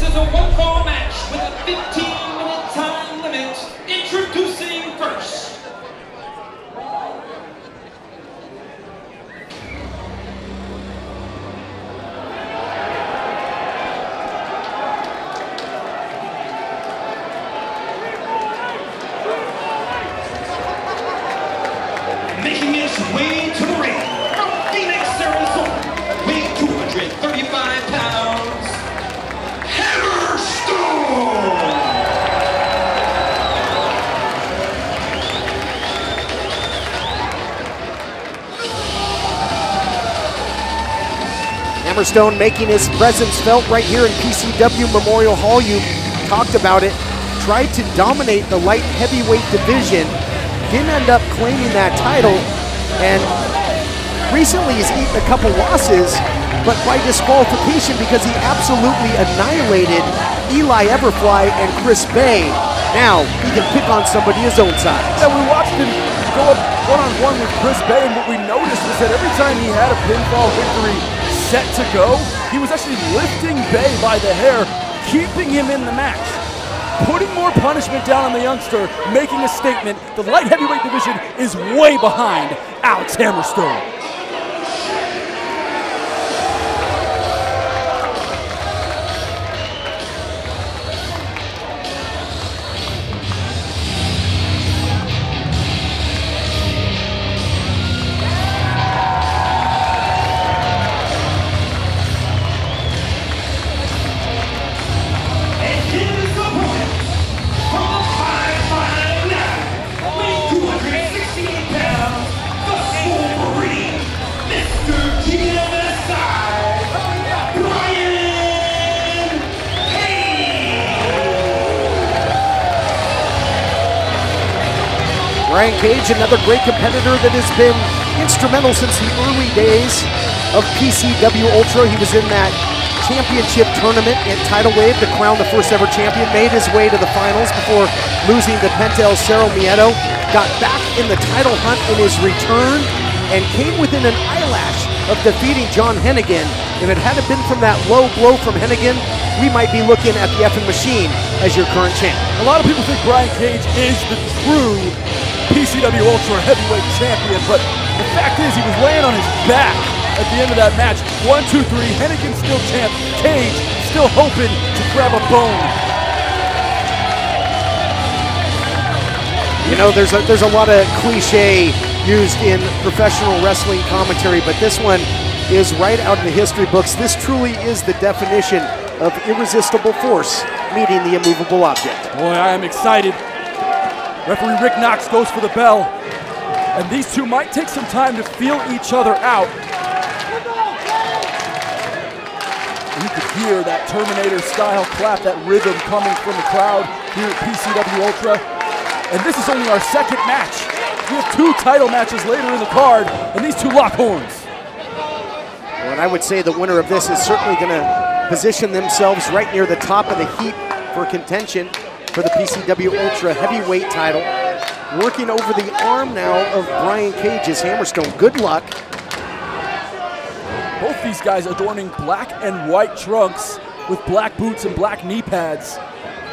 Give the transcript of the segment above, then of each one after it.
is a one-fall match with a 15-minute time limit. Introducing first. Making his way to the ring from Phoenix, Arizona, weighing 235 pounds, Hammerstone! Hammerstone making his presence felt right here in PCW Memorial Hall. You talked about it. Tried to dominate the light heavyweight division. Didn't end up claiming that title, and recently he's eaten a couple losses, but by disqualification because he absolutely annihilated Eli Everfly and Chris Bay. Now he can pick on somebody his own size. Yeah, we watched him go up one-on-one with Chris Bay, and what we noticed was that every time he had a pinfall victory set to go, he was actually lifting Bay by the hair, keeping him in the match. Putting more punishment down on the youngster, making a statement. The light heavyweight division is way behind Alex Hammerstone. Brian Cage, another great competitor that has been instrumental since the early days of PCW Ultra. He was in that championship tournament at Tidal Wave to crown the first ever champion, made his way to the finals before losing to Pentel Cerro Miedo, got back in the title hunt in his return, and came within an eyelash of defeating John Hennigan. If it hadn't been from that low blow from Hennigan, we might be looking at the effing Machine as your current champ. A lot of people think Brian Cage is the true PCW Ultra Heavyweight Champion, but the fact is he was laying on his back at the end of that match. 1, 2, 3, Hennigan still champ, Cage still hoping to grab a bone. You know, there's a lot of cliche used in professional wrestling commentary, but this one is right out in the history books. This truly is the definition of irresistible force meeting the immovable object. Boy, I am excited. Referee Rick Knox goes for the bell, and these two might take some time to feel each other out. And you could hear that Terminator-style clap, that rhythm coming from the crowd here at PCW Ultra. And this is only our second match. We have 2 title matches later in the card, and these 2 lock horns. Well, and I would say the winner of this is certainly going to position themselves right near the top of the heap for contention for the PCW Ultra Heavyweight title. Working over the arm now of Brian Cage's Hammerstone. Good luck. Both these guys adorning black and white trunks with black boots and black knee pads.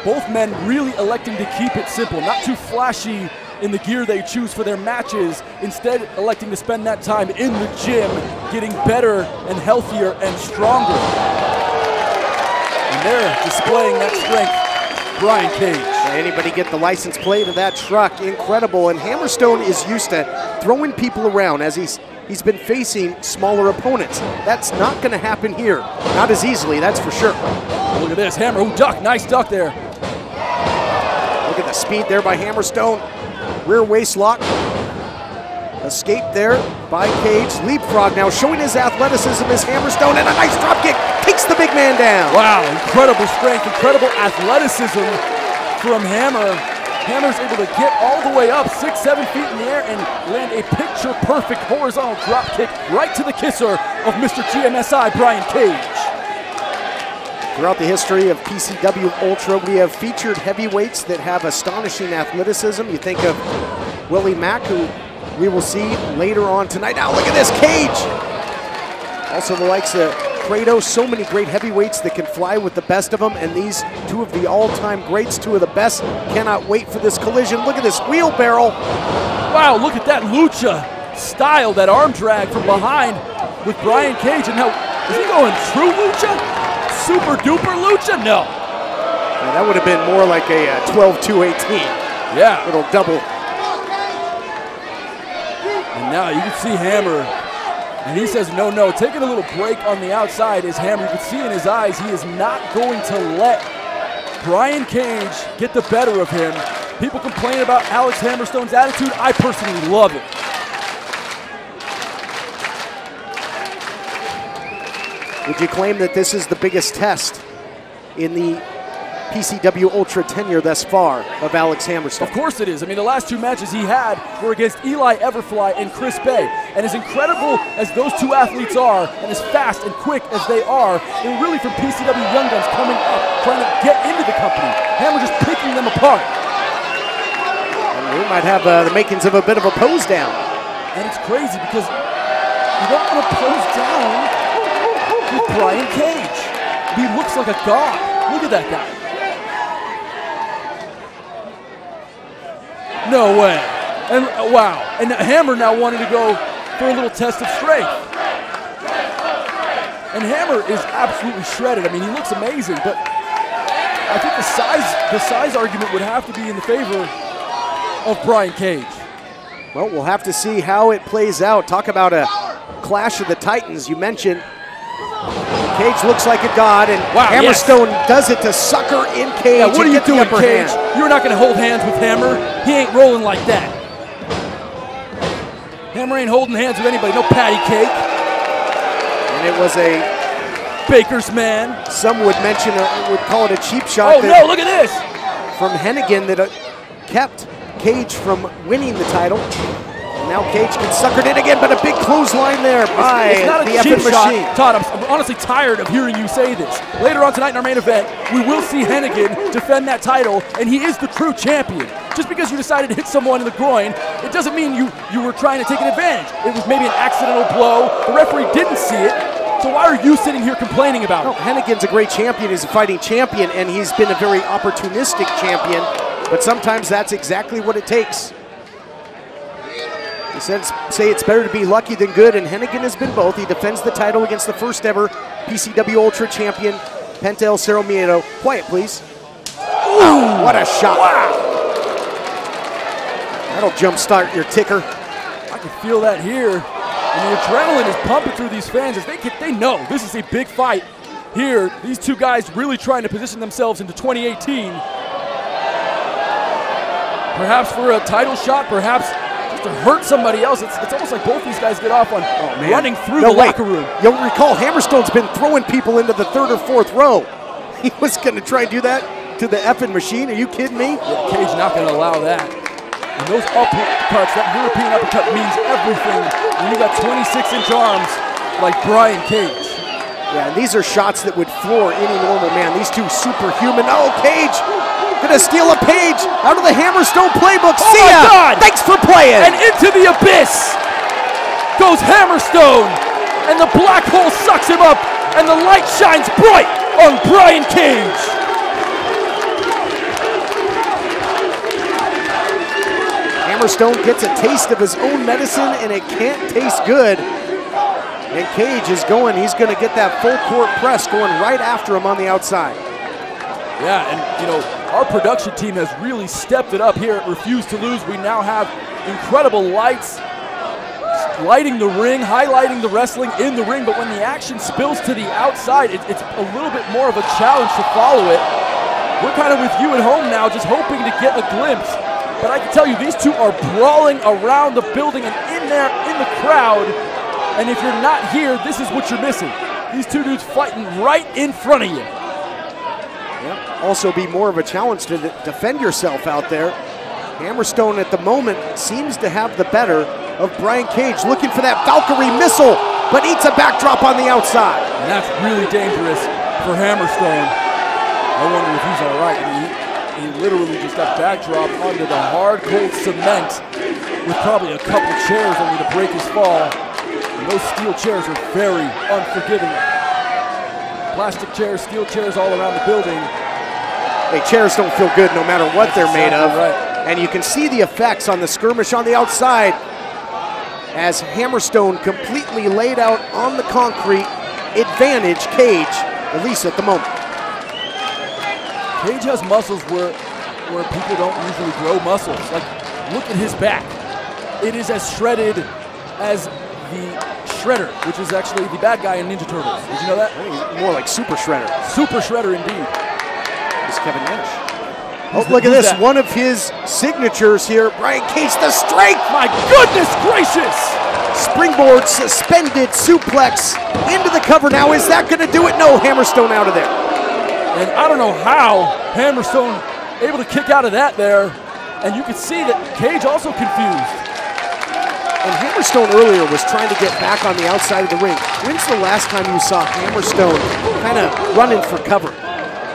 Both men really electing to keep it simple, not too flashy in the gear they choose for their matches, instead electing to spend that time in the gym, getting better and healthier and stronger. And they're displaying that strength. Brian Cage. Anybody get the license plate of that truck? Incredible. And Hammerstone is used to throwing people around as he's been facing smaller opponents. That's not going to happen here. Not as easily, that's for sure. Look at this, Hammer, duck, nice duck there. Look at the speed there by Hammerstone. Rear waist lock. Escape there by Cage. Leapfrog now showing his athleticism as Hammerstone, and a nice drop kick takes the big man down. Wow, incredible strength, incredible athleticism from Hammer. Hammer's able to get all the way up 6, 7 feet in the air and land a picture-perfect horizontal drop kick right to the kisser of Mr. GMSI, Brian Cage. Throughout the history of PCW Ultra, we have featured heavyweights that have astonishing athleticism. You think of Willie Mack, who we will see later on tonight. Now look at this, Cage! Also the likes of Kratos, so many great heavyweights that can fly with the best of them, and these two of the all-time greats, two of the best, cannot wait for this collision. Look at this wheelbarrow. Wow, look at that lucha style, that arm drag from behind with Brian Cage. And now, is he going true lucha? Super duper lucha? No. Yeah, that would have been more like a 12-2-18. Yeah. Little double. And now you can see Hammer, and he says, no, no, taking a little break on the outside is Hammer. You can see in his eyes he is not going to let Brian Cage get the better of him. People complain about Alex Hammerstone's attitude. I personally love it. Would you claim that this is the biggest test in the PCW Ultra tenure thus far of Alex Hammerstone? Of course it is. I mean, the last two matches he had were against Eli Everfly and Chris Bay. And as incredible as those two athletes are, and as fast and quick as they are, they're really from PCW Young Guns coming up, trying to get into the company. Hammer just picking them apart. We might have the makings of a bit of a pose down. And it's crazy because you don't want to pose down with Brian Cage. He looks like a god. Look at that guy. No way. And wow. And Hammer now wanted to go for a little test of strength. And Hammer is absolutely shredded. I mean, he looks amazing, but I think the size argument would have to be in the favor of Brian Cage. Well, we'll have to see how it plays out. Talk about a clash of the titans. You mentioned Cage looks like a god, and wow, Hammerstone does it to sucker in Cage. Yeah, what are you doing, Cage? You're not going to hold hands with Hammer. He ain't rolling like that. Hammer ain't holding hands with anybody. No patty cake. And it was a baker's man. Some would mention, would call it a cheap shot. Oh no! Look at this. From Hennigan that kept Cage from winning the title. And now Cage can sucker it in again, but a big clothesline there by it's not the a cheap shot. Machine. Todd, I'm honestly tired of hearing you say this. Later on tonight in our main event, we will see Hennigan defend that title, and he is the true champion. Just because you decided to hit someone in the groin, it doesn't mean you were trying to take an advantage. It was maybe an accidental blow. The referee didn't see it. So why are you sitting here complaining about it? Hennigan's a great champion. He's a fighting champion, and he's been a very opportunistic champion. But sometimes that's exactly what it takes. They say it's better to be lucky than good, and Hennigan has been both. He defends the title against the first ever PCW Ultra champion, Penta El Cerro Miedo. Quiet, please. Ooh, what a shot. Wow. That'll jumpstart your ticker. I can feel that here. And the adrenaline is pumping through these fans as they know this is a big fight. Here, these two guys really trying to position themselves into 2018. Perhaps for a title shot, perhaps just to hurt somebody else. It's almost like both these guys get off on running through the locker room. You'll recall Hammerstone's been throwing people into the third or fourth row. He was going to try and do that to the effing Machine. Are you kidding me? Yeah, Cage not going to allow that. And those uppercuts, that European uppercut means everything when you got 26-inch arms like Brian Cage. Yeah, and these are shots that would floor any normal man. These two superhuman. Oh, Cage gonna steal a page out of the Hammerstone playbook. Oh, see ya! God. Thanks for playing! And into the abyss goes Hammerstone, and the black hole sucks him up, and the light shines bright on Brian Cage. Hammerstone gets a taste of his own medicine, and it can't taste good. And Cage is going, he's going to get that full court press going right after him on the outside. Yeah, and you know, our production team has really stepped it up here at Refuse to Lose. We now have incredible lights, lighting the ring, highlighting the wrestling in the ring, but when the action spills to the outside, it's a little bit more of a challenge to follow it. We're kind of with you at home now, just hoping to get a glimpse. But I can tell you, these two are brawling around the building and in there, in the crowd. And if you're not here, this is what you're missing. These two dudes fighting right in front of you. Yep. Also be more of a challenge to defend yourself out there. Hammerstone at the moment seems to have the better of Brian Cage, looking for that Valkyrie missile, but eats a backdrop on the outside. And that's really dangerous for Hammerstone. I wonder if he's all right. I mean, he literally just got backdropped onto the hard, cold cement with probably a couple chairs only to break his fall. And those steel chairs are very unforgiving. Plastic chairs, steel chairs all around the building. Hey, chairs don't feel good no matter what they're made of. Right. And you can see the effects on the skirmish on the outside as Hammerstone completely laid out on the concrete. Advantage Cage, at least at the moment. Cage has muscles where people don't usually grow muscles. Like, look at his back. It is as shredded as the Shredder, which is actually the bad guy in Ninja Turtles. Did you know that? He's more like Super Shredder. Super Shredder indeed. It's Kevin Nash. Oh, look at this. That? One of his signatures here. Brian Cage, the strength. My goodness gracious. Springboard, suspended suplex into the cover. Now, is that going to do it? No, Hammerstone out of there. And I don't know how Hammerstone able to kick out of that there. And you can see that Cage also confused. And Hammerstone earlier was trying to get back on the outside of the ring. When's the last time you saw Hammerstone kind of running for cover?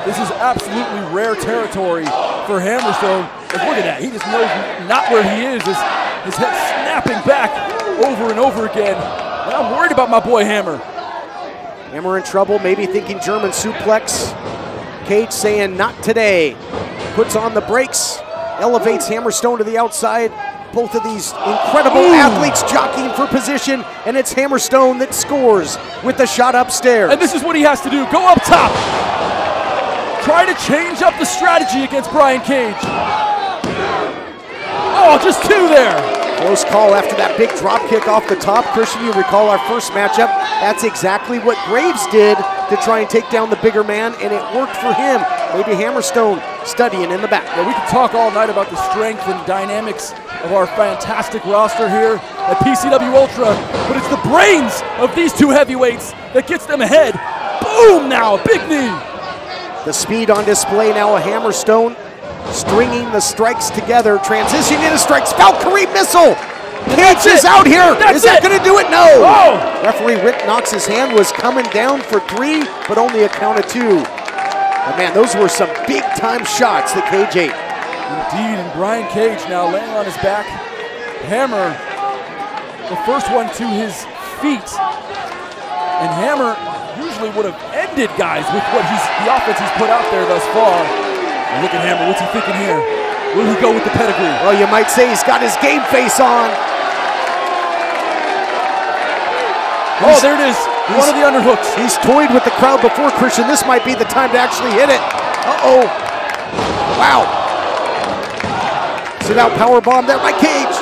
This is absolutely rare territory for Hammerstone. And look at that, he just knows not where he is. His head snapping back over and over again. And I'm worried about my boy Hammer. Hammer in trouble, maybe thinking German suplex. Cage saying not today. Puts on the brakes, elevates Hammerstone to the outside. Both of these incredible athletes jockeying for position, and it's Hammerstone that scores with the shot upstairs. And this is what he has to do, go up top. Try to change up the strategy against Brian Cage. Oh, just two there. Close call after that big drop kick off the top. Christian, you recall our first matchup. That's exactly what Graves did to try and take down the bigger man, and it worked for him. Maybe Hammerstone studying in the back. Yeah, we could talk all night about the strength and dynamics of our fantastic roster here at PCW Ultra, but it's the brains of these two heavyweights that gets them ahead. Boom now, big knee. The speed on display now, a Hammerstone stringing the strikes together, transitioning into strikes, Valkyrie missile. Cage is out here. Is that going to do it? No. Oh. Referee Rick Knox's hand was coming down for 3, but only a count of 2. But man, those were some big time shots that Cage ate. Indeed, and Brian Cage now laying on his back. Hammer, the first one to his feet. And Hammer usually would have ended guys with what the offense he's put out there thus far. And look at Hammer, what's he thinking here? Will he go with the pedigree? Well, you might say he's got his game face on. Oh, there it is, one of the underhooks. He's toyed with the crowd before, Christian. This might be the time to actually hit it. Uh-oh. Wow. Sit out powerbomb there by Cage.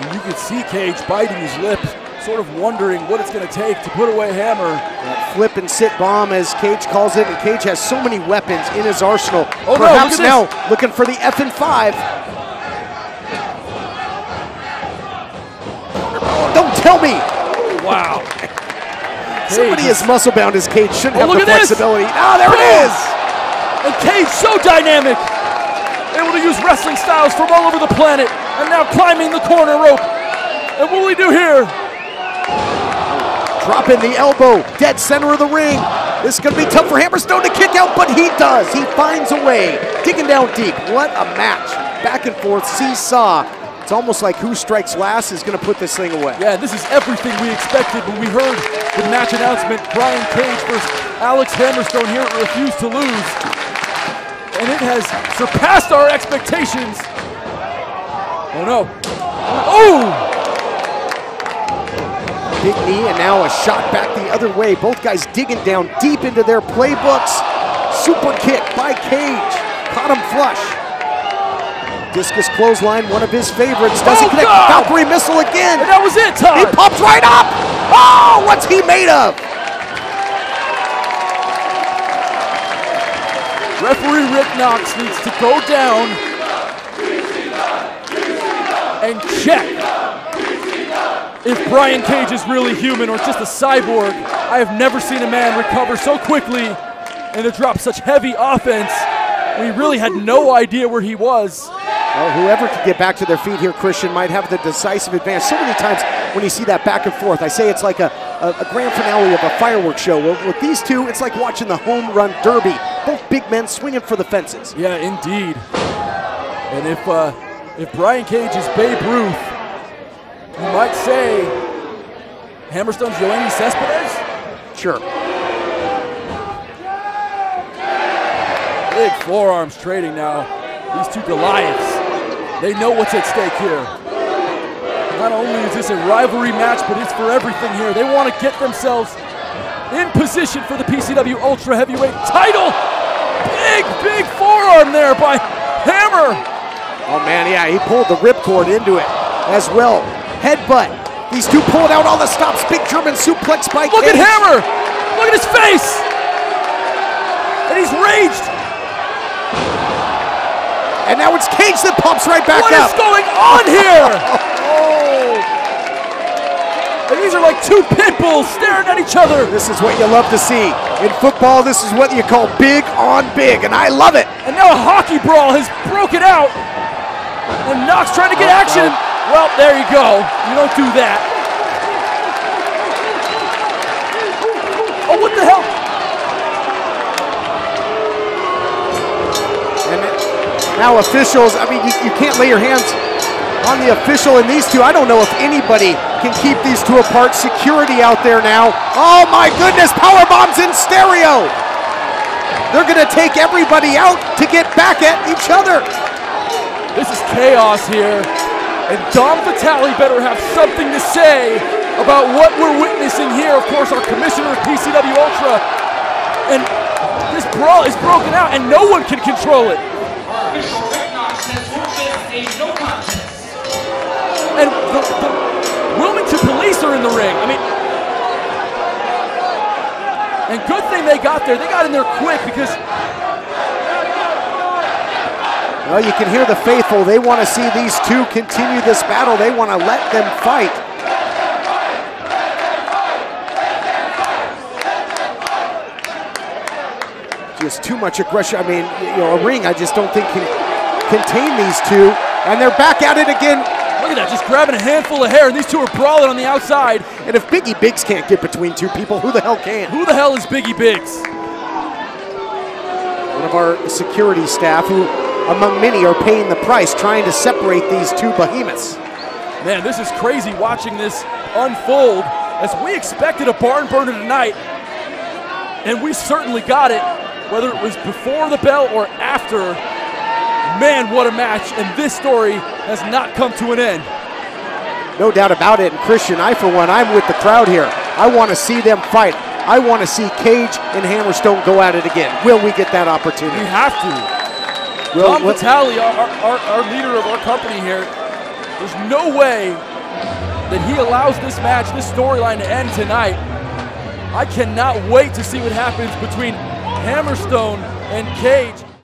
And you can see Cage biting his lips, sort of wondering what it's going to take to put away Hammer. That flip and sit bomb, as Cage calls it, and Cage has so many weapons in his arsenal. Oh, perhaps no, now looking for the F5. Don't tell me. Wow. Somebody as muscle bound as Cage shouldn't have look the at flexibility. This. Oh, there it is. And Cage so dynamic, able to use wrestling styles from all over the planet, and now climbing the corner rope. And what will he do here? Dropping the elbow, dead center of the ring. This is going to be tough for Hammerstone to kick out, but he does. He finds a way, digging down deep. What a match. Back and forth, seesaw. It's almost like who strikes last is going to put this thing away. Yeah, this is everything we expected when we heard the match announcement. Brian Cage versus Alex Hammerstone here at Refuse to Lose. And it has surpassed our expectations. Oh no. Oh! Big knee, and now a shot back the other way. Both guys digging down deep into their playbooks. Super kick by Cage. Caught him flush. Discus clothesline, one of his favorites. Doesn't connect. God! Valkyrie missile again. And that was it, Todd. He popped right up. Oh, what's he made of? Referee Rick Knox needs to go down and check if Brian Cage is really human or just a cyborg. I have never seen a man recover so quickly and to drop such heavy offense when he really had no idea where he was. Well, whoever could get back to their feet here, Christian, might have the decisive advantage. So many times when you see that back and forth, I say it's like a grand finale of a fireworks show. Well, with these two, it's like watching the home run derby. Both big men swinging for the fences. Yeah, indeed. And if Brian Cage is Babe Ruth, you might say Hammerstone, Joanny Cespedes? Sure. Big forearms trading now. These two Goliaths, they know what's at stake here. Not only is this a rivalry match, but it's for everything here. They want to get themselves in position for the PCW Ultra Heavyweight title. Big forearm there by Hammer. Oh man, yeah, he pulled the ripcord into it as well. Headbutt. These two pulled out all the stops. Big German suplex by Look Cage. at Hammer. Look at his face. And he's raged. And now it's Cage that pops right back What up. is going on here? Oh. And these are like two pit bulls staring at each other. This is what you love to see. In football, this is what you call big on big, and I love it. And now a hockey brawl has broken out. And Knox trying to get action. Well, there you go. You don't do that. Oh, what the hell? And now officials, I mean, you can't lay your hands on the official in these two. I don't know if anybody can keep these two apart. Security out there now. Oh my goodness, power bombs in stereo. They're gonna take everybody out to get back at each other. This is chaos here. And Dom Vitale better have something to say about what we're witnessing here. Of course, our commissioner of PCW Ultra. And this brawl is broken out and no one can control it. And the Wilmington police are in the ring. I mean, and good thing they got there. They got in there quick because well, you can hear the faithful. They want to see these two continue this battle. They want to let them fight. Just too much aggression. I mean, you know, a ring I just don't think can contain these two. And they're back at it again. Look at that, just grabbing a handful of hair, and these two are brawling on the outside. And if Biggie Biggs can't get between two people, who the hell can? Who the hell is Biggie Biggs? One of our security staff who, among many, are paying the price trying to separate these two behemoths. Man, this is crazy watching this unfold as we expected a barn burner tonight, and we certainly got it, whether it was before the bell or after. Man, what a match, and this story has not come to an end. No doubt about it, and Christian, for one, I'm with the crowd here. I want to see them fight. I want to see Cage and Hammerstone go at it again. Will we get that opportunity? We have to. Dom Vitale, our leader of our company here, there's no way that he allows this match, this storyline to end tonight. I cannot wait to see what happens between Hammerstone and Cage.